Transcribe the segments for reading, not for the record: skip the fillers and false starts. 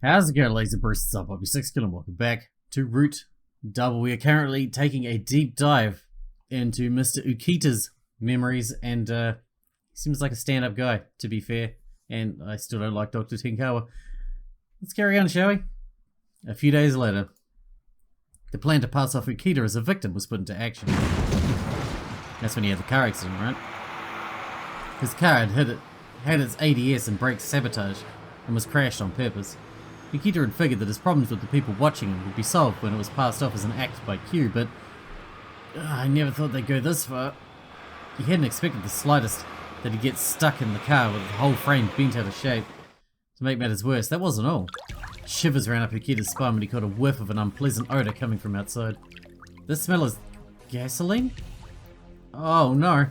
How's it going, laser bursts up? I'll be Sixkilla and welcome back to Route Double. We are currently taking a deep dive into Mr. Ukita's memories, and he seems like a stand-up guy, to be fair, and I still don't like Dr. Tenkawa. Let's carry on, shall we? A few days later, the plan to pass off Ukita as a victim was put into action. That's when he had the car accident, right? His car had its ADS and brakes sabotaged and was crashed on purpose. Ukita had figured that his problems with the people watching him would be solved when it was passed off as an act by Q, but I never thought they'd go this far. He hadn't expected the slightest that he'd get stuck in the car with the whole frame bent out of shape. To make matters worse, that wasn't all. Shivers ran up Ukita's spine when he caught a whiff of an unpleasant odour coming from outside. This smell is gasoline? Oh no.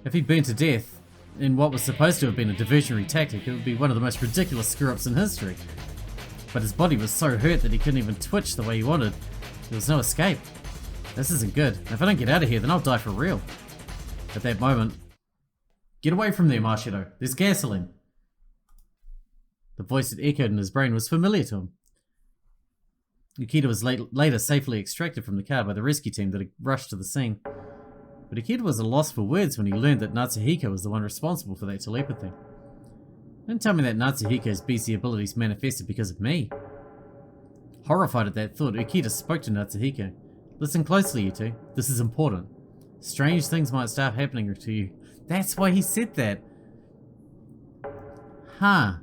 If he'd burned to death in what was supposed to have been a diversionary tactic, it would be one of the most ridiculous screw-ups in history. But his body was so hurt that he couldn't even twitch the way he wanted. There was no escape. This isn't good. If I don't get out of here, then I'll die for real. At that moment, get away from there, Marshadow. There's gasoline. The voice that echoed in his brain was familiar to him. Ukita was later safely extracted from the car by the rescue team that had rushed to the scene. But Ukita was at a loss for words when he learned that Natsuhiko was the one responsible for that telepathy. Don't tell me that Natsuhiko's BC abilities manifested because of me. Horrified at that thought, Ukita spoke to Natsuhiko. Listen closely, you two. This is important. Strange things might start happening to you. That's why he said that. Huh.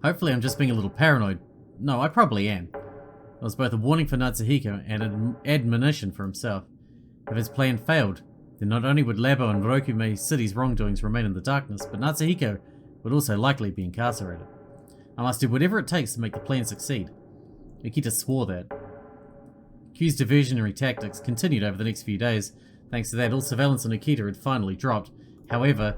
Hopefully I'm just being a little paranoid. No, I probably am. It was both a warning for Natsuhiko and an admonition for himself. If his plan failed, then not only would Labo and Rokume City's wrongdoings remain in the darkness, but Natsuhiko would also likely be incarcerated. I must do whatever it takes to make the plan succeed. Ukita swore that. Q's diversionary tactics continued over the next few days. Thanks to that, all surveillance on Ukita had finally dropped. However,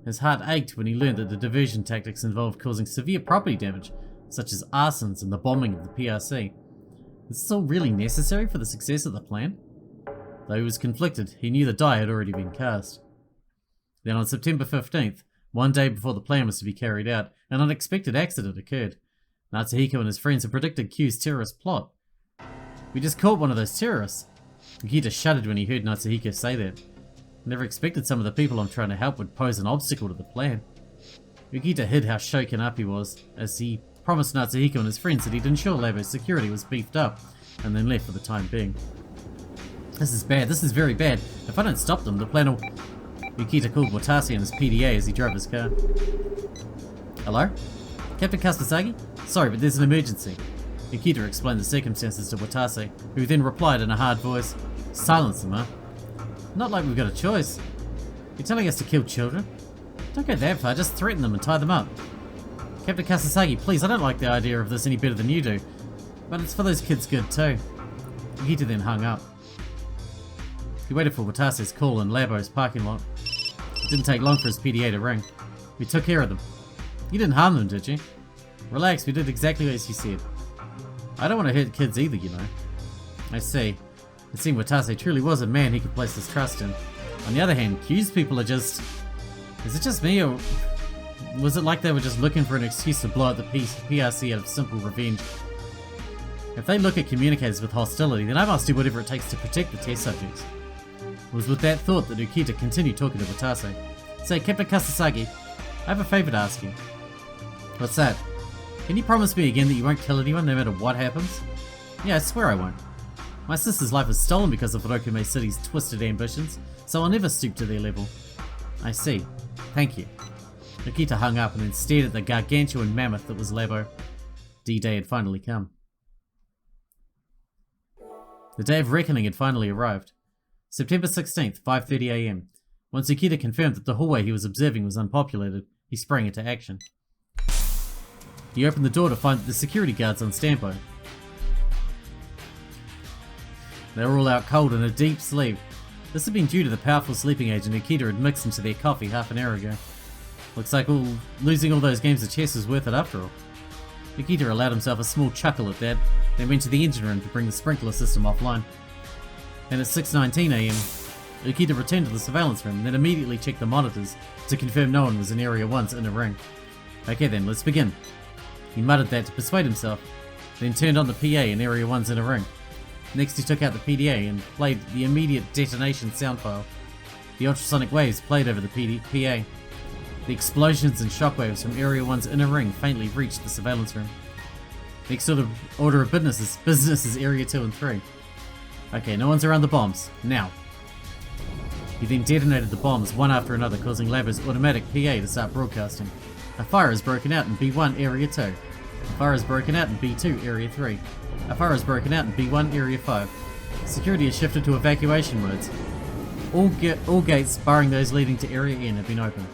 his heart ached when he learned that the diversion tactics involved causing severe property damage, such as arsons and the bombing of the PRC. Is this all really necessary for the success of the plan? Though he was conflicted, he knew the die had already been cast. Then on September 15th, one day before the plan was to be carried out, an unexpected accident occurred. Natsuhiko and his friends had predicted Q's terrorist plot. We just caught one of those terrorists. Ukita shuddered when he heard Natsuhiko say that. Never expected some of the people I'm trying to help would pose an obstacle to the plan. Ukita hid how shaken up he was, as he promised Natsuhiko and his friends that he'd ensure Labo's security was beefed up, and then left for the time being. This is bad, this is very bad. If I don't stop them, the plan will... Ukita called Watase and his PDA as he drove his car. Hello? Captain Kasasagi? Sorry, but there's an emergency. Ukita explained the circumstances to Watase, who then replied in a hard voice, Silence them, huh? Not like we've got a choice. You're telling us to kill children? Don't go that far, just threaten them and tie them up. Captain Kasasagi, please, I don't like the idea of this any better than you do. But it's for those kids' good too. Ukita then hung up. He waited for Watase's call in Labo's parking lot. It didn't take long for his PDA to ring. We took care of them. You didn't harm them, did you? Relax, we did exactly as you said. I don't want to hurt kids either, you know. I see. It seemed Watase truly was a man he could place his trust in. On the other hand, Q's people are just... Is it just me, or was it like they were just looking for an excuse to blow up the PRC out of simple revenge? If they look at communicators with hostility, then I must do whatever it takes to protect the test subjects. It was with that thought that Ukita continued talking to Watase. Say, Captain Kasasagi, I have a favour to ask you. What's that? Can you promise me again that you won't kill anyone no matter what happens? Yeah, I swear I won't. My sister's life was stolen because of Rokume City's twisted ambitions, so I'll never stoop to their level. I see. Thank you. Ukita hung up and then stared at the gargantuan mammoth that was Labo. D-Day had finally come. The day of reckoning had finally arrived. September 16th, 5:30 AM. Once Ukita confirmed that the hallway he was observing was unpopulated, he sprang into action. He opened the door to find that the security guards on standby. They were all out cold in a deep sleep. This had been due to the powerful sleeping agent Ukita had mixed into their coffee half an hour ago. Looks like losing all those games of chess was worth it after all. Ukita allowed himself a small chuckle at that, then went to the engine room to bring the sprinkler system offline. And at 6:19 AM, Ukita returned to the surveillance room and then immediately checked the monitors to confirm no one was in Area 1's inner ring. Okay then, let's begin. He muttered that to persuade himself, then turned on the PA in Area 1's inner ring. Next he took out the PDA and played the immediate detonation sound file. The ultrasonic waves played over the PA. The explosions and shockwaves from Area 1's inner ring faintly reached the surveillance room. Next order of business is Area 2 and 3. Okay, no one's around the bombs. Now. He then detonated the bombs one after another, causing Labo's automatic PA to start broadcasting. A fire has broken out in B1 Area 2. A fire has broken out in B2 Area 3. A fire has broken out in B1 Area 5. Security has shifted to evacuation modes. All gates, barring those leading to Area N, have been opened.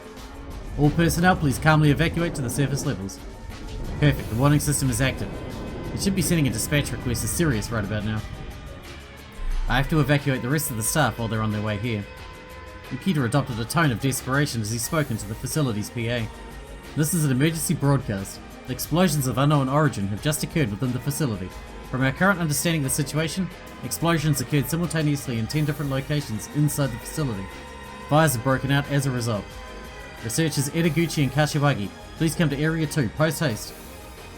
All personnel, please calmly evacuate to the surface levels. Perfect, the warning system is active. It should be sending a dispatch request as Sirius right about now. I have to evacuate the rest of the staff while they're on their way here. Ukita adopted a tone of desperation as he spoke into the facility's PA. This is an emergency broadcast. Explosions of unknown origin have just occurred within the facility. From our current understanding of the situation, explosions occurred simultaneously in 10 different locations inside the facility. Fires have broken out as a result. Researchers Edaguchi and Kasasagi, please come to Area 2 post-haste.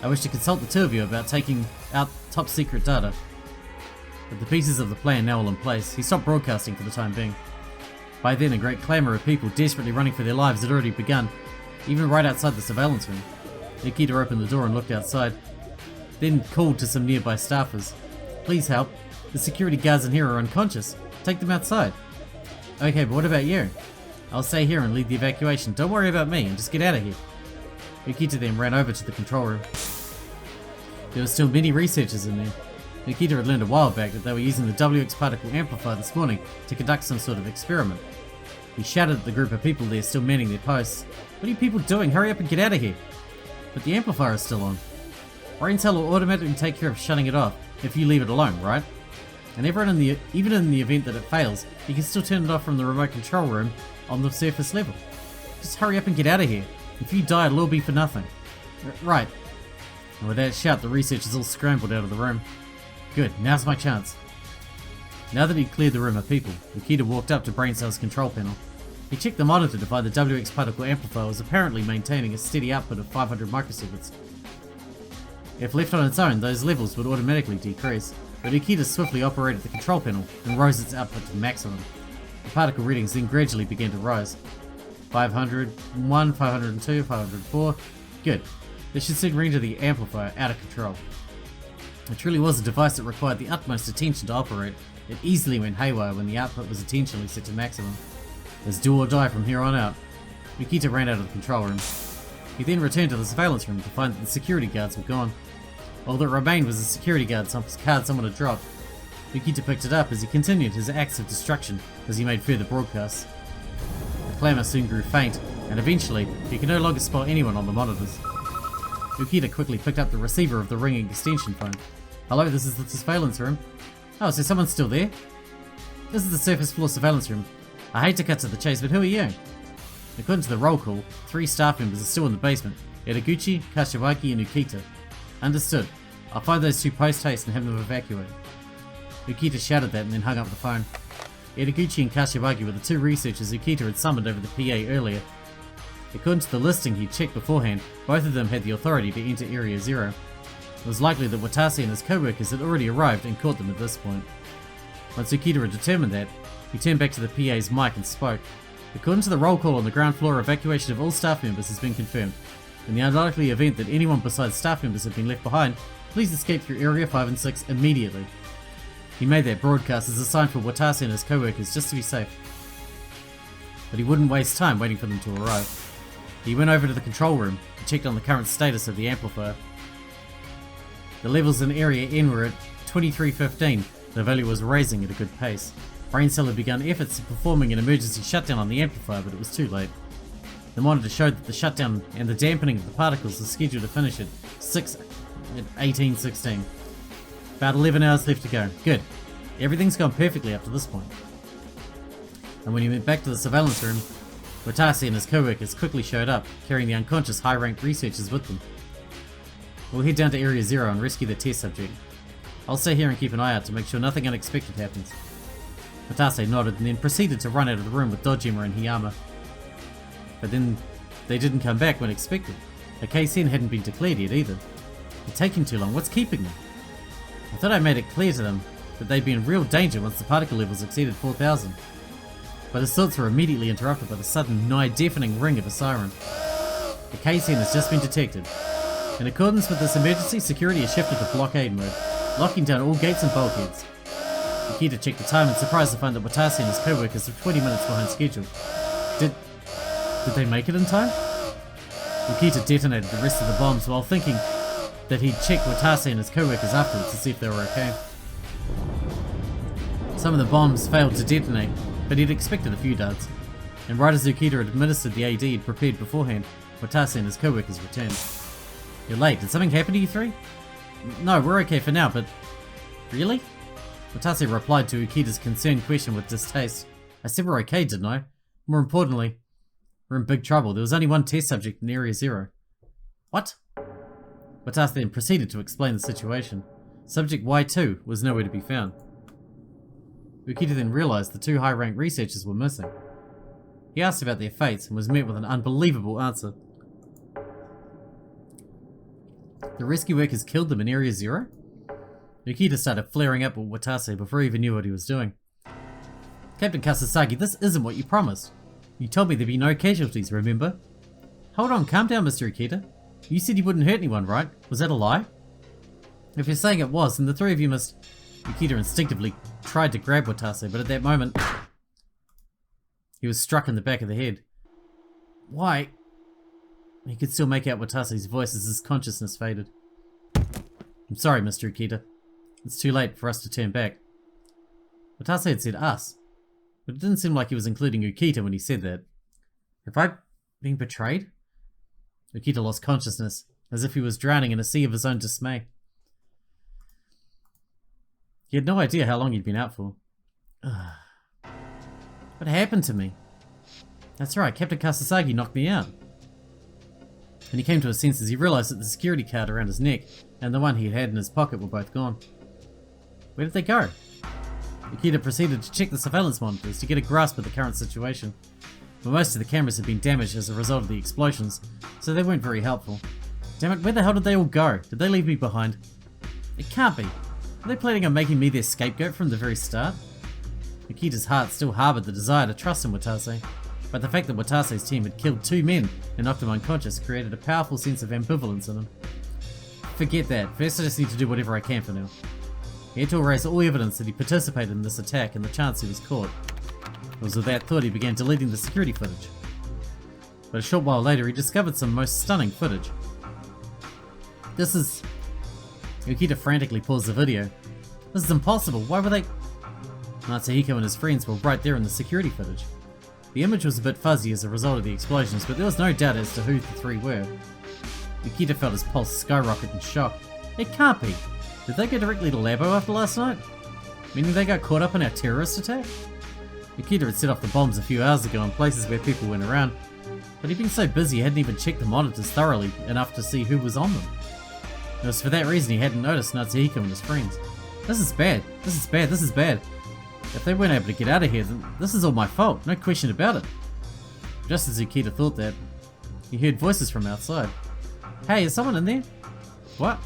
I wish to consult the two of you about taking out top secret data. With the pieces of the plan now all in place, he stopped broadcasting for the time being. By then, a great clamour of people desperately running for their lives had already begun, even right outside the surveillance room. Ukita opened the door and looked outside, then called to some nearby staffers. Please help. The security guards in here are unconscious. Take them outside. Okay, but what about you? I'll stay here and lead the evacuation. Don't worry about me and just get out of here. Ukita then ran over to the control room. There were still many researchers in there. Ukita had learned a while back that they were using the WX particle amplifier this morning to conduct some sort of experiment. He shouted at the group of people there still manning their posts. What are you people doing? Hurry up and get out of here. But the amplifier is still on. Brain cell will automatically take care of shutting it off if you leave it alone, right? And even in the event that it fails, you can still turn it off from the remote control room on the surface level. Just hurry up and get out of here. If you die, it'll all be for nothing. Right. And with that shout, the researchers all scrambled out of the room. Good, now's my chance. Now that he'd cleared the room of people, Ukita walked up to Braincell's control panel. He checked the monitor to find the WX particle amplifier was apparently maintaining a steady output of 500 microseconds. If left on its own, those levels would automatically decrease, but Ukita swiftly operated the control panel and rose its output to maximum. The particle readings then gradually began to rise. 501, 502, 504. Good. This should soon render the amplifier out of control. It truly was a device that required the utmost attention to operate. It easily went haywire when the output was intentionally set to maximum. It was do or die from here on out. Ukita ran out of the control room. He then returned to the surveillance room to find that the security guards were gone. All that remained was a security card someone had dropped. Ukita picked it up as he continued his acts of destruction as he made further broadcasts. The clamour soon grew faint, and eventually he could no longer spot anyone on the monitors. Ukita quickly picked up the receiver of the ringing extension phone. Hello, this is the surveillance room. Oh, so someone's still there? This is the surface floor surveillance room. I hate to cut to the chase, but who are you? According to the roll call, 3 staff members are still in the basement. Edaguchi, Kasasagi, and Ukita. Understood. I'll find those 2 post-haste and have them evacuated. Ukita shouted that and then hung up the phone. Edaguchi and Kasasagi were the 2 researchers Ukita had summoned over the PA earlier. According to the listing he'd checked beforehand, both of them had the authority to enter Area 0. It was likely that Watase and his co-workers had already arrived and caught them at this point. Once Ukita had determined that, he turned back to the PA's mic and spoke. According to the roll call on the ground floor, evacuation of all staff members has been confirmed. In the unlikely event that anyone besides staff members have been left behind, please escape through Area 5 and 6 immediately. He made that broadcast as a sign for Watase and his co-workers just to be safe. But he wouldn't waste time waiting for them to arrive. He went over to the control room and checked on the current status of the amplifier. The levels in Area N were at 2315. The value was rising at a good pace. Braincell had begun efforts of performing an emergency shutdown on the amplifier, but it was too late. The monitor showed that the shutdown and the dampening of the particles was scheduled to finish at 1816. About 11 hours left to go. Good. Everything's gone perfectly up to this point. And when he went back to the surveillance room, Watase and his co-workers quickly showed up, carrying the unconscious high-ranked researchers with them. We'll head down to Area 0 and rescue the test subject. I'll stay here and keep an eye out to make sure nothing unexpected happens. Watase nodded and then proceeded to run out of the room with Dojima and Hiyama. But then they didn't come back when expected. A case in hadn't been declared yet either. They're taking too long. What's keeping them? I thought I made it clear to them that they'd be in real danger once the particle levels exceeded 4,000. But his thoughts were immediately interrupted by the sudden, nigh-deafening ring of a siren. The K-10 has just been detected. In accordance with this emergency, security has shifted to blockade mode, locking down all gates and bulkheads. Ukita checked the time and surprised to find that Watase and his co-workers were 20 minutes behind schedule. Did they make it in time? Ukita detonated the rest of the bombs while thinking that he'd check Watase and his co-workers afterwards to see if they were okay. Some of the bombs failed to detonate, but he'd expected a few duds. And right as Ukita had administered the AD he'd prepared beforehand, Watase and his co-workers returned. You're late. Did something happen to you three? No, we're okay for now, but... Really? Watase replied to Ukita's concerned question with distaste. I said we're okay, didn't I? More importantly, we're in big trouble. There was only one test subject in Area 0. What? Watase then proceeded to explain the situation. Subject Y2 was nowhere to be found. Ukita then realized the two high-ranked researchers were missing. He asked about their fates and was met with an unbelievable answer. The rescue workers killed them in Area 0? Ukita started flaring up at Watase before he even knew what he was doing. Captain Kasasagi, this isn't what you promised. You told me there'd be no casualties, remember? Hold on, calm down, Mr. Ukita. You said you wouldn't hurt anyone, right? Was that a lie? If you're saying it was, then the three of you must... Ukita instinctively tried to grab Watase, but at that moment... he was struck in the back of the head. Why? He could still make out Watase's voice as his consciousness faded. I'm sorry, Mr. Ukita. It's too late for us to turn back. Watase had said us, but it didn't seem like he was including Ukita when he said that. Have I been betrayed? Ukita lost consciousness, as if he was drowning in a sea of his own dismay. He had no idea how long he'd been out for. What happened to me? That's right, Captain Kasasagi knocked me out. When he came to his senses, he realized that the security card around his neck and the one he had in his pocket were both gone. Where did they go? Ukita proceeded to check the surveillance monitors to get a grasp of the current situation. But most of the cameras had been damaged as a result of the explosions, so they weren't very helpful. Damn it, where the hell did they all go? Did they leave me behind? It can't be. Are they planning on making me their scapegoat from the very start? Ukita's heart still harbored the desire to trust in Watase, but the fact that Watase's team had killed 2 men and knocked him unconscious created a powerful sense of ambivalence in him. Forget that, first I just need to do whatever I can for now. He had to erase all evidence that he participated in this attack and the chance he was caught. It was with that thought he began deleting the security footage. But a short while later he discovered some most stunning footage. This is... Ukita frantically paused the video. This is impossible, why were they... Natsuhiko and his friends were right there in the security footage. The image was a bit fuzzy as a result of the explosions, but there was no doubt as to who the three were. Ukita felt his pulse skyrocket in shock. It can't be! Did they go directly to Labo after last night? Meaning they got caught up in our terrorist attack? Ukita had set off the bombs a few hours ago in places where people weren't around, but he'd been so busy he hadn't even checked the monitors thoroughly enough to see who was on them. It was for that reason he hadn't noticed Natsuhiko and his friends. This is bad, this is bad, this is bad. If they weren't able to get out of here, then this is all my fault, no question about it. Just as Ukita thought that, he heard voices from outside. Hey, is someone in there? What?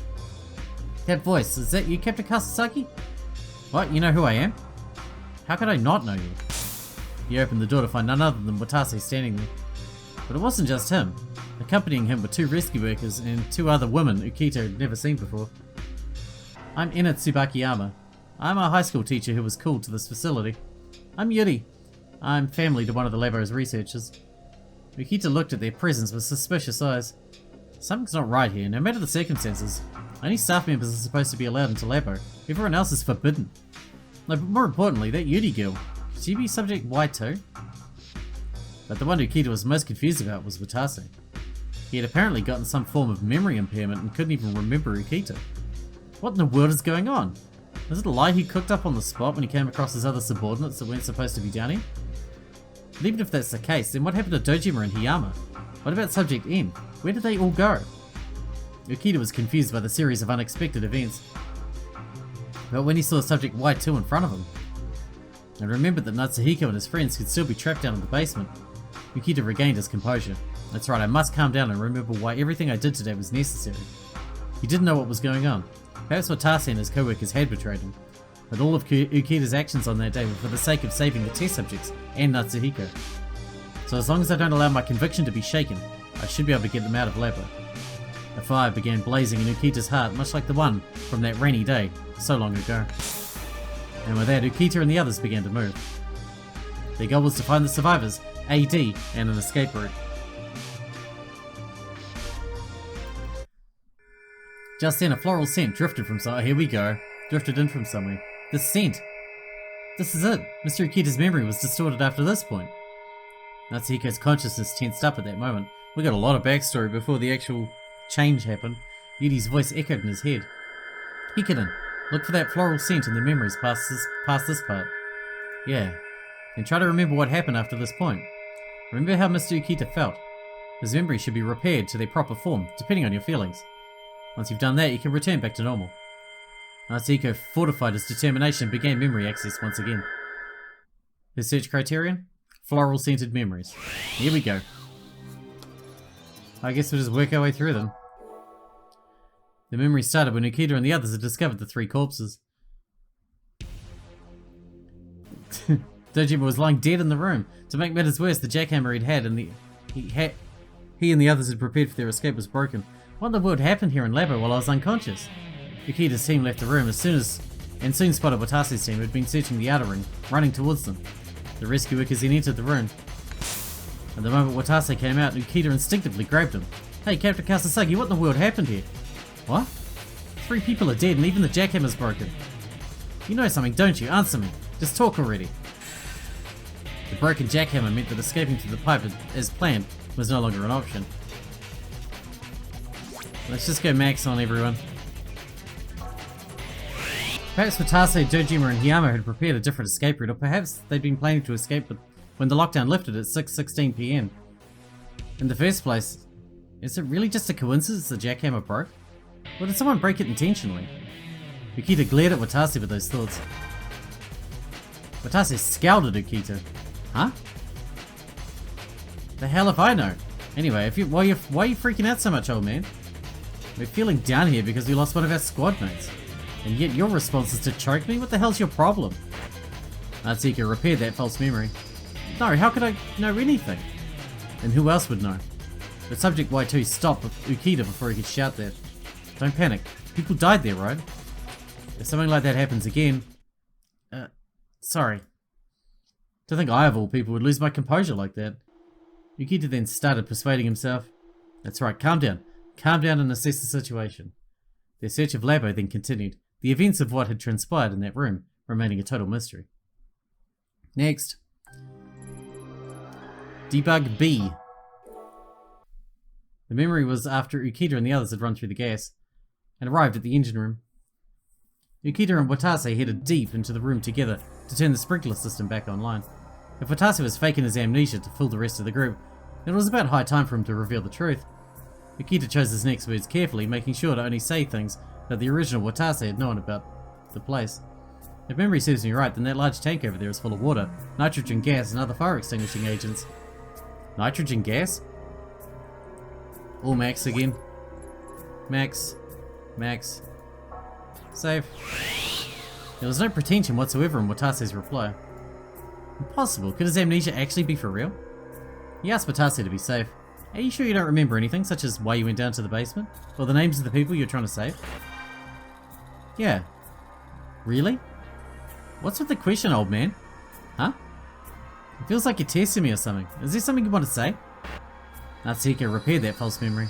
That voice, is that you, Captain Kasasagi? What, you know who I am? How could I not know you? He opened the door to find none other than Watase standing there. But it wasn't just him. Accompanying him were 2 rescue workers and 2 other women Ukita had never seen before. I'm Ina Tsubakiyama. I'm a high school teacher who was called to this facility. I'm Yuri. I'm family to one of the Labo's researchers. Ukita looked at their presence with suspicious eyes. Something's not right here, no matter the circumstances. Only staff members are supposed to be allowed into Labo. Everyone else is forbidden. No, but more importantly, that Yuri girl. Could she be subject Y2? But the one Ukita was most confused about was Watase. He had apparently gotten some form of memory impairment and couldn't even remember Ukita. What in the world is going on? Was it a lie he cooked up on the spot when he came across his other subordinates that weren't supposed to be down here? But even if that's the case, then what happened to Dojima and Hiyama? What about Subject N? Where did they all go? Ukita was confused by the series of unexpected events. But when he saw Subject Y2 in front of him, and remembered that Natsuhiko and his friends could still be trapped down in the basement, Ukita regained his composure. That's right, I must calm down and remember why everything I did today was necessary. He didn't know what was going on. Perhaps Watase and his co-workers had betrayed him. But all of Ukita's actions on that day were for the sake of saving the test subjects and Natsuhiko. So as long as I don't allow my conviction to be shaken, I should be able to get them out of Labo. A fire began blazing in Ukita's heart, much like the one from that rainy day so long ago. And with that, Ukita and the others began to move. Their goal was to find the survivors, AD, and an escape route. Just then, a floral scent drifted from somewhere. Here we go. Drifted in from somewhere. This scent. This is it. Mr. Ukita's memory was distorted after this point. Natsuhiko's consciousness tensed up at that moment. We got a lot of backstory before the actual change happened. Yudi's voice echoed in his head. Hikarin, look for that floral scent in the memories past this part. Yeah. And try to remember what happened after this point. Remember how Mr. Ukita felt. His memory should be repaired to their proper form, depending on your feelings. Once you've done that, you can return back to normal. Natsuhiko fortified his determination and began memory access once again. His search criterion? Floral-scented memories. Here we go. I guess we'll just work our way through them. The memory started when Ukita and the others had discovered the 3 corpses. Dojima was lying dead in the room. To make matters worse, the jackhammer he and the others had prepared for their escape was broken. What in the world happened here in Labo while I was unconscious? Ukita's team left the room and soon spotted Watase's team who had been searching the outer ring, running towards them. The rescue workers then entered the room. At the moment Watase came out, Ukita instinctively grabbed him. Hey, Captain Kasasagi, what in the world happened here? What? 3 people are dead and even the jackhammer's broken. You know something, don't you? Answer me. Just talk already. The broken jackhammer meant that escaping through the pipe as planned was no longer an option. Let's just go max on everyone. Perhaps Watase, Dojima and Hiyama had prepared a different escape route, or perhaps they'd been planning to escape when the lockdown lifted at 6:16 PM. In the first place, is it really just a coincidence the jackhammer broke? Or did someone break it intentionally? Ukita glared at Watase with those thoughts. Watase scowled at Ukita. Huh? The hell if I know? Anyway, why are you freaking out so much, old man? We're feeling down here because we lost one of our squad mates. And yet your response is to choke me? What the hell's your problem? Natsuhiko repaired that false memory. No, how could I know anything? And who else would know? But Subject Y2 stopped Ukita before he could shout that. Don't panic. People died there, right? If something like that happens again... sorry. To think I, of all people, would lose my composure like that. Ukita then started persuading himself. That's right, calm down. Calm down and assess the situation. Their search of Labo then continued, the events of what had transpired in that room remaining a total mystery. Next. Debug B. The memory was after Ukita and the others had run through the gas and arrived at the engine room. Ukita and Watase headed deep into the room together to turn the sprinkler system back online. If Watase was faking his amnesia to fool the rest of the group, it was about high time for him to reveal the truth. Ukita chose his next words carefully, making sure to only say things that the original Watase had known about the place. If memory serves me right, then that large tank over there is full of water, nitrogen gas, and other fire extinguishing agents. Nitrogen gas? All max again. Max. Max. Save. There was no pretension whatsoever in Watase's reply. Impossible. Could his amnesia actually be for real? He asked Watase to be safe. Are you sure you don't remember anything, such as why you went down to the basement? Or the names of the people you're trying to save? Yeah. Really? What's with the question, old man? Huh? It feels like you're testing me or something. Is there something you want to say? Natsuhiko repaired that false memory.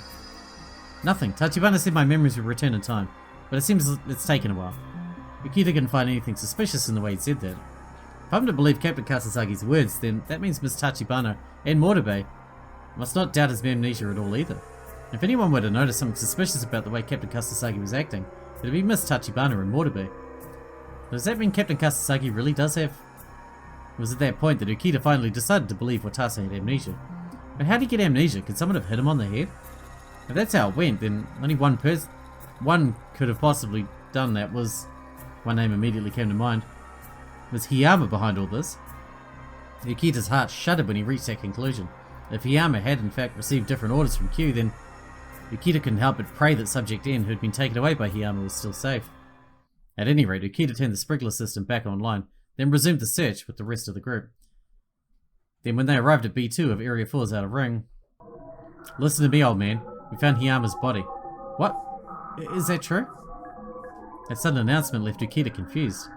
Nothing. Tachibana said my memories would return in time, but it seems it's taken a while. Ukita couldn't find anything suspicious in the way he said that. If I'm to believe Captain Kasasagi's words, then that means Miss Tachibana and Mortabe must not doubt his amnesia at all either. If anyone were to notice something suspicious about the way Captain Kasasagi was acting, it'd be Miss Tachibana and Mortabe. Does that mean Captain Kasasagi really does have... It was at that point that Ukita finally decided to believe Watase had amnesia. But how did he get amnesia? Could someone have hit him on the head? If that's how it went, then only one could have possibly done that. One name immediately came to mind. Was Hiyama behind all this? Ukita's heart shuddered when he reached that conclusion. If Hiyama had in fact received different orders from Q, then Ukita couldn't help but pray that Subject N, who had been taken away by Hiyama, was still safe. At any rate, Ukita turned the sprinkler system back online, then resumed the search with the rest of the group. Then when they arrived at B2 of Area 4's outer ring... Listen to me, old man. We found Hiyama's body. What? Is that true? That sudden announcement left Ukita confused.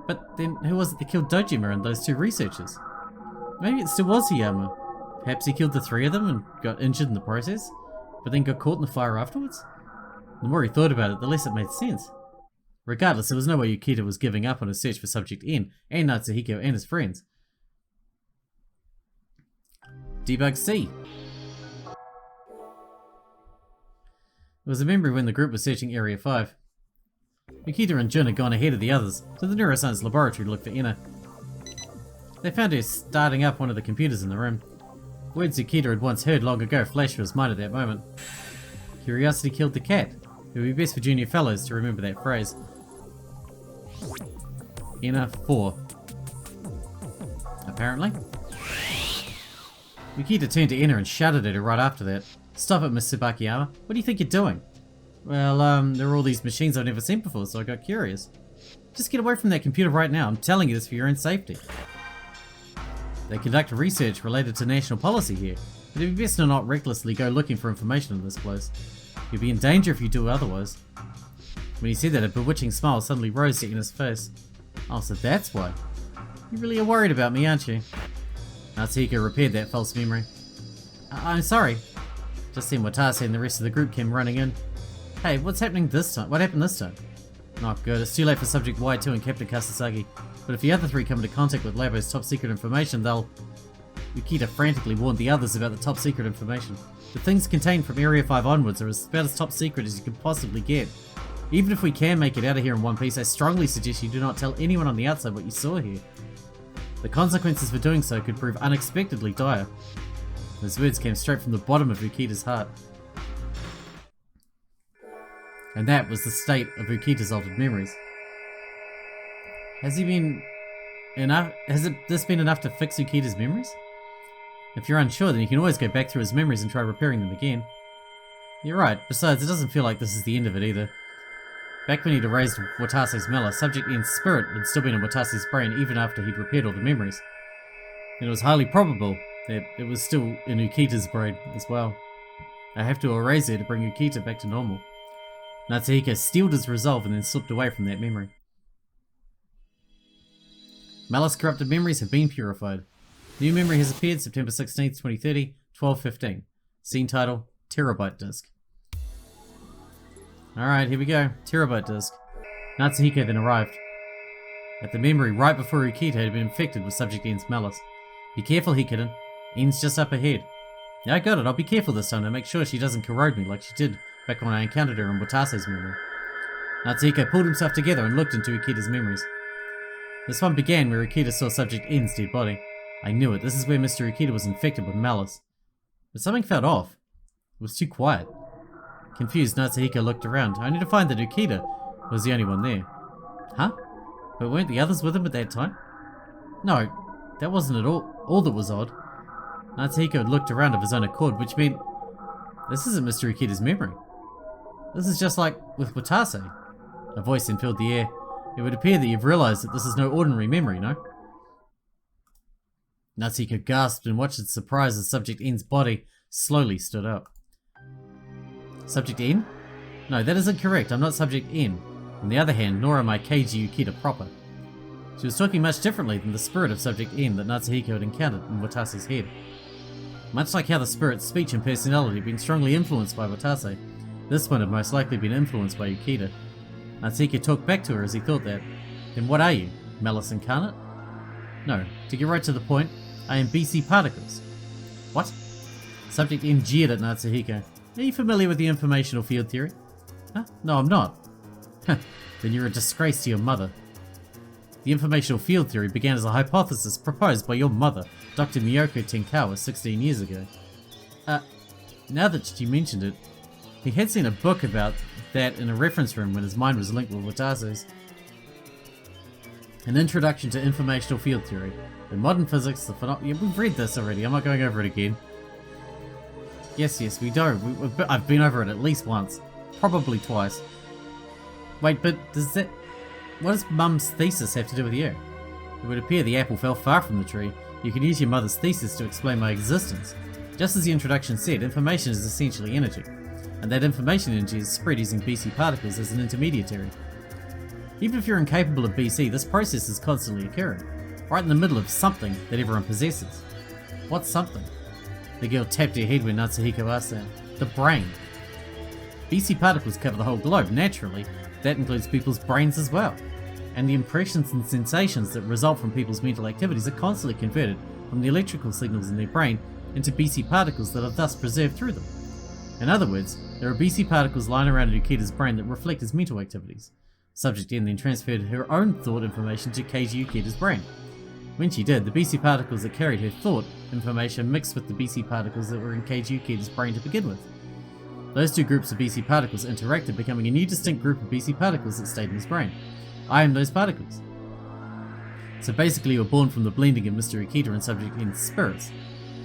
But then, who was it that killed Dojima and those two researchers? Maybe it still was Hiyama. Perhaps he killed the three of them and got injured in the process, but then got caught in the fire afterwards? The more he thought about it, the less it made sense. Regardless, there was no way Ukita was giving up on his search for Subject N and Natsuhiko and his friends. Debug C. It was a memory when the group was searching Area 5. Ukita and Jun had gone ahead of the others to the neuroscience laboratory to look for Ina. They found her starting up one of the computers in the room. Words Ukita had once heard long ago flashed to his mind at that moment. Curiosity killed the cat. It would be best for junior fellows to remember that phrase. Ina 4. Apparently. Ukita turned to Ina and shouted at her right after that. Stop it, Miss Tsubakiyama. What do you think you're doing? Well, there are all these machines I've never seen before, so I got curious. Just get away from that computer right now. I'm telling you this for your own safety. They conduct research related to national policy here, but it'd be best to not recklessly go looking for information in this place. You'll be in danger if you do otherwise. When he said that, a bewitching smile suddenly rose to Ina's face. Oh, so that's why. You really are worried about me, aren't you? Natsuhiko repaired that false memory. I'm sorry. Just then Watase and the rest of the group came running in. Hey, what's happening this time? What happened this time? Not good. It's too late for Subject Y2 and Captain Kasasagi. But if the other three come into contact with Labo's top secret information, they'll... Ukita frantically warned the others about the top secret information. The things contained from Area 5 onwards are about as top secret as you can possibly get. Even if we can make it out of here in one piece, I strongly suggest you do not tell anyone on the outside what you saw here. The consequences for doing so could prove unexpectedly dire. Those words came straight from the bottom of Ukita's heart. And that was the state of Ukita's altered memories. Has this been enough to fix Ukita's memories? If you're unsure, then you can always go back through his memories and try repairing them again. You're right, besides, it doesn't feel like this is the end of it either. Back when he'd erased Watase's Mela, Subject N's spirit had still been in Watase's brain even after he'd repaired all the memories. And it was highly probable that it was still in Ukita's brain as well. I have to erase it to bring Ukita back to normal. Natsuhiko steeled his resolve and then slipped away from that memory. Malice corrupted memories have been purified. New memory has appeared September 16th, 2030, 12:15. Scene title, Terabyte Disk. Alright, here we go. Terabyte Disk. Natsuhiko then arrived. At the memory right before Ukita had been infected with Subject N's malice. Be careful, Hikaden. N's just up ahead. Yeah, I got it. I'll be careful this time to make sure she doesn't corrode me like she did back when I encountered her in Watase's memory. Natsuhiko pulled himself together and looked into Ukita's memories. This one began where Ukita saw Subject N's dead body. I knew it. This is where Mr. Ukita was infected with malice. But something felt off. It was too quiet. Confused, Natsuhiko looked around, only to find that Ukita was the only one there. Huh? But weren't the others with him at that time? No, that wasn't at all that was odd. Natsuhiko had looked around of his own accord, which meant this isn't Mr. Ukita's memory. This is just like with Watase. A voice then filled the air. It would appear that you've realized that this is no ordinary memory, no? Natsuhiko gasped and watched in surprise as Subject N's body slowly stood up. Subject N? No, that isn't correct. I'm not Subject N. On the other hand, nor am I Keiji Ukita proper. She was talking much differently than the spirit of Subject N that Natsuhiko had encountered in Watase's head. Much like how the spirit's speech and personality had been strongly influenced by Watase, this one had most likely been influenced by Ukita. Natsuhiko talked back to her as he thought that. Then what are you? Malice incarnate? No, to get right to the point, I am BC Particles. What? Subject N jeered at Natsuhiko. Are you familiar with the informational field theory? Huh? No, I'm not. Then you're a disgrace to your mother. The informational field theory began as a hypothesis proposed by your mother, Dr. Miyoko Tenkawa, 16 years ago. Now that you mentioned it, he had seen a book about that in a reference room when his mind was linked with Watase's. An introduction to informational field theory. In modern physics, the we've read this already, I'm not going over it again. Yes, we do. I've been over it at least once. Probably twice. Wait, but what does Mum's thesis have to do with you? It would appear the apple fell far from the tree. You can use your mother's thesis to explain my existence. Just as the introduction said, information is essentially energy, and that information energy is spread using BC particles as an intermediary. Even if you're incapable of BC, this process is constantly occurring, right in the middle of something that everyone possesses. What's something? The girl tapped her head when Natsuhiko asked that. The brain. BC particles cover the whole globe, naturally. That includes people's brains as well. And the impressions and sensations that result from people's mental activities are constantly converted from the electrical signals in their brain into BC particles that are thus preserved through them. In other words, there are BC particles lying around in Ukita's brain that reflect his mental activities. Subject N then transferred her own thought information to Keiji Ukita's brain. When she did, the BC particles that carried her thought information mixed with the BC particles that were in Keiji Ukita's brain to begin with. Those two groups of BC particles interacted, becoming a new distinct group of BC particles that stayed in his brain. I am those particles. So basically you're born from the blending of Mr. Ukita and Subject N's spirits.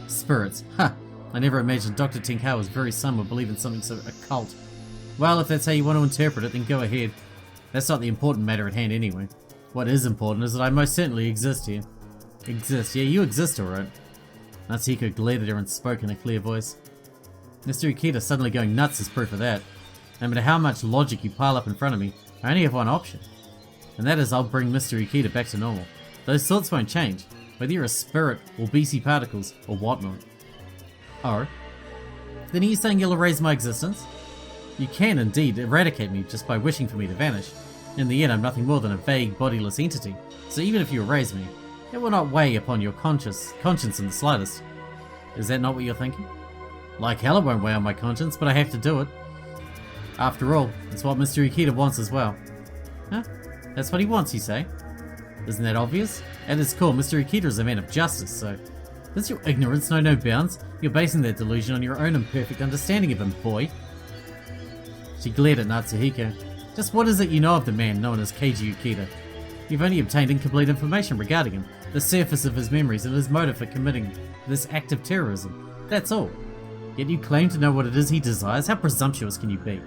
Spirits. Ha! I never imagined Dr. Tenkawa's very son would believe in something so occult. Well, if that's how you want to interpret it, then go ahead. That's not the important matter at hand anyway. What is important is that I most certainly exist here. Exist? Yeah, you exist alright. Natsuhiko glared at her and spoke in a clear voice. Mr. Ukita suddenly going nuts is proof of that. No matter how much logic you pile up in front of me, I only have one option. And that is I'll bring Mr. Ukita back to normal. Those thoughts won't change, whether you're a spirit or BC particles or whatnot. Oh? Then are you saying you'll erase my existence? You can indeed eradicate me just by wishing for me to vanish. In the end, I'm nothing more than a vague, bodiless entity, so even if you erase me, it will not weigh upon your conscience in the slightest. Is that not what you're thinking? Like hell it won't weigh on my conscience, but I have to do it. After all, it's what Mr. Ukita wants as well. Huh? That's what he wants, you say? Isn't that obvious? At its core, Mr. Ukita is a man of justice, so... Does your ignorance know no bounds? You're basing that delusion on your own imperfect understanding of him, boy. She glared at Natsuhiko. Just what is it you know of the man known as Keiji Ukita? You've only obtained incomplete information regarding him, the surface of his memories and his motive for committing this act of terrorism. That's all. Yet you claim to know what it is he desires? How presumptuous can you be?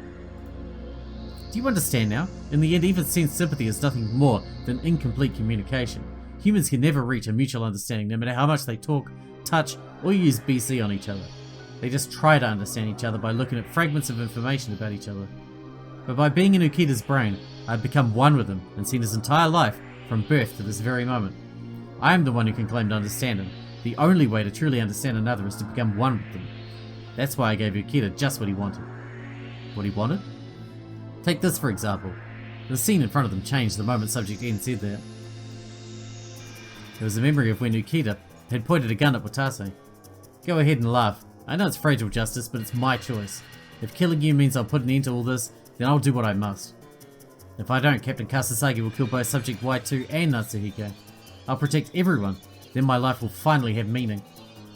Do you understand now? In the end, even sense sympathy is nothing more than incomplete communication. Humans can never reach a mutual understanding no matter how much they talk, touch, or use BC on each other. They just try to understand each other by looking at fragments of information about each other. But by being in Ukita's brain, I have become one with him and seen his entire life from birth to this very moment. I am the one who can claim to understand him. The only way to truly understand another is to become one with them. That's why I gave Ukita just what he wanted. What he wanted? Take this for example. The scene in front of them changed the moment Subject N said that. It was a memory of when Ukita had pointed a gun at Watase. Go ahead and laugh. I know it's fragile justice, but it's my choice. If killing you means I'll put an end to all this, then I'll do what I must. If I don't, Captain Kasasagi will kill both Subject Y2 and Natsuhiko. I'll protect everyone, then my life will finally have meaning.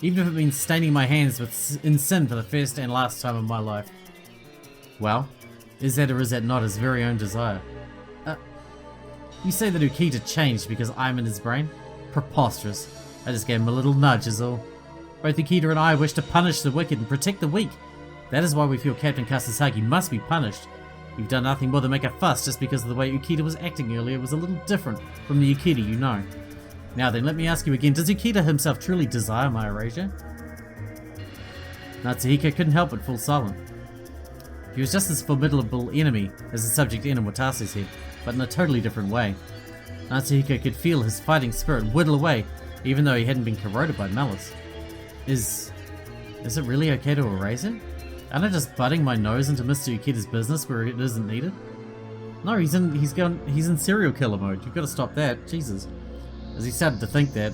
Even if it means staining my hands in sin for the first and last time of my life. Well, is that or is that not his very own desire? You say that Ukita changed because I'm in his brain? Preposterous. I just gave him a little nudge is all. Both Ukita and I wish to punish the wicked and protect the weak. That is why we feel Captain Kasasagi must be punished. You've done nothing more than make a fuss just because of the way Ukita was acting earlier was a little different from the Ukita you know. Now then, let me ask you again, does Ukita himself truly desire my erasure? Natsuhiko couldn't help but fall silent. He was just as formidable enemy as the Subject N in Watase's head, but in a totally different way. Natsuhiko could feel his fighting spirit whittle away, even though he hadn't been corroded by malice. Is it really okay to erase it? Aren't I just butting my nose into Mr. Ukita's business where it isn't needed? No, he's in serial killer mode. You've got to stop that. Jesus. As he started to think that,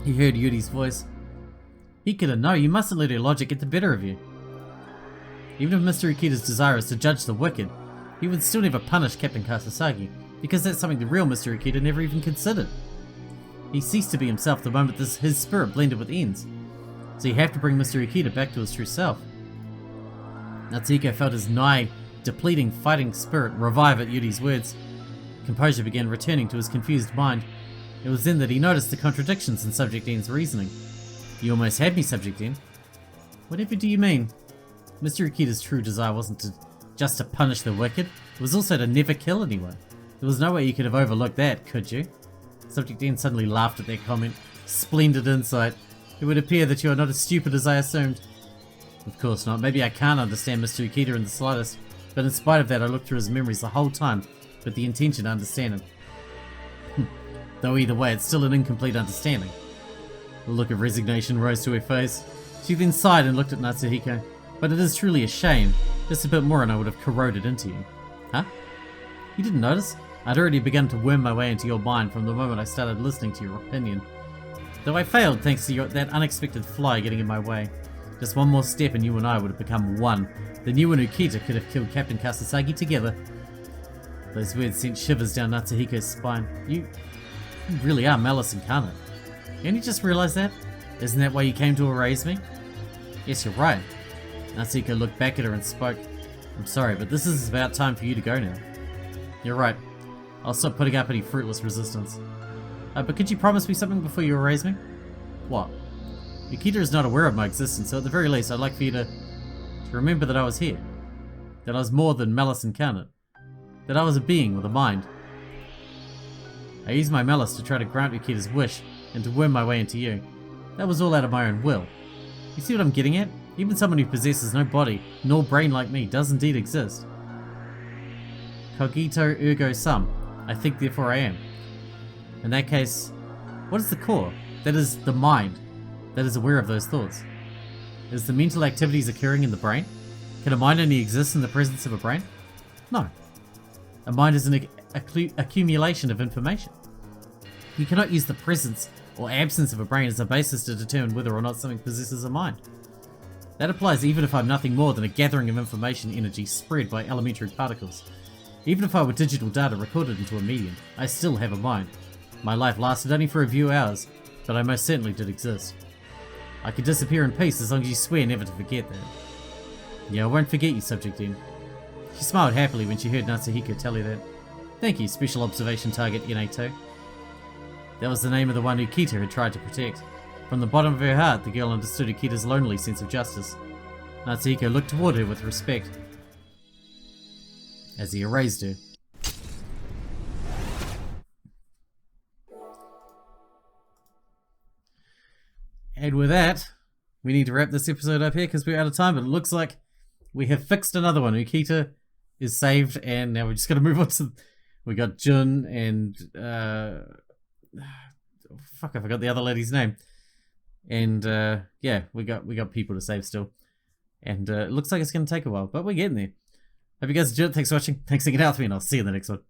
he heard Yuri's voice. Ukita, no, you mustn't let her logic get the better of you. Even if Mr. Ukita's desire is to judge the wicked, he would still never punish Captain Kasasagi, because that's something the real Mr. Ukita never even considered. He ceased to be himself the moment his spirit blended with N's. So you have to bring Mr. Ukita back to his true self. Natsuhiko felt his nigh, depleting fighting spirit revive at Yuri's words. Composure began returning to his confused mind. It was then that he noticed the contradictions in Subject N's reasoning. You almost had me, Subject N. Whatever do you mean? Mr. Ukita's true desire wasn't just to punish the wicked, it was also to never kill anyone. There was no way you could have overlooked that, could you? Subject N suddenly laughed at that comment. Splendid insight. It would appear that you are not as stupid as I assumed. Of course not. Maybe I can't understand Mr. Ukita in the slightest, but in spite of that I looked through his memories the whole time with the intention to understand him. Though either way, it's still an incomplete understanding. A look of resignation rose to her face. She then sighed and looked at Natsuhiko. But it is truly a shame. Just a bit more and I would have corroded into you. Huh? You didn't notice? I'd already begun to worm my way into your mind from the moment I started listening to your opinion. Though I failed thanks to that unexpected fly getting in my way. Just one more step and you and I would have become one. Then you and Ukita could have killed Captain Kasasagi together. Those words sent shivers down Natsuhiko's spine. You really are malice incarnate. Can't you just realize that? Isn't that why you came to erase me? Yes, you're right. Natsuhiko looked back at her and spoke. I'm sorry, but this is about time for you to go now. You're right. I'll stop putting up any fruitless resistance. But could you promise me something before you erase me? What? Ukita is not aware of my existence, so at the very least I'd like for you to remember that I was here. That I was more than malice incarnate. That I was a being with a mind. I used my malice to try to grant Ukita's wish and to worm my way into you. That was all out of my own will. You see what I'm getting at? Even someone who possesses no body nor brain like me does indeed exist. Cogito ergo sum. I think therefore I am. In that case, what is the core? That is the mind that is aware of those thoughts. Is the mental activities occurring in the brain? Can a mind only exist in the presence of a brain? No. A mind is an accumulation of information. You cannot use the presence or absence of a brain as a basis to determine whether or not something possesses a mind. That applies even if I'm nothing more than a gathering of information energy spread by elementary particles. Even if I were digital data recorded into a medium, I still have a mind. My life lasted only for a few hours, but I most certainly did exist. I could disappear in peace as long as you swear never to forget that. Yeah, I won't forget you, Subject N. She smiled happily when she heard Natsuhiko tell her that. Thank you, Special Observation Target NA2. That was the name of the one Ukita had tried to protect. From the bottom of her heart, the girl understood Ukita's lonely sense of justice. Natsuhiko looked toward her with respect as he erased her. And with that, we need to wrap this episode up here because we're out of time, but it looks like we have fixed another one. Ukita is saved, and now we're just going to move on to... We got Jun and... fuck, I forgot the other lady's name. And, yeah, we got people to save still. And it looks like it's going to take a while, but we're getting there. Hope you guys enjoyed. Thanks for watching. Thanks for hanging out with me, and I'll see you in the next one.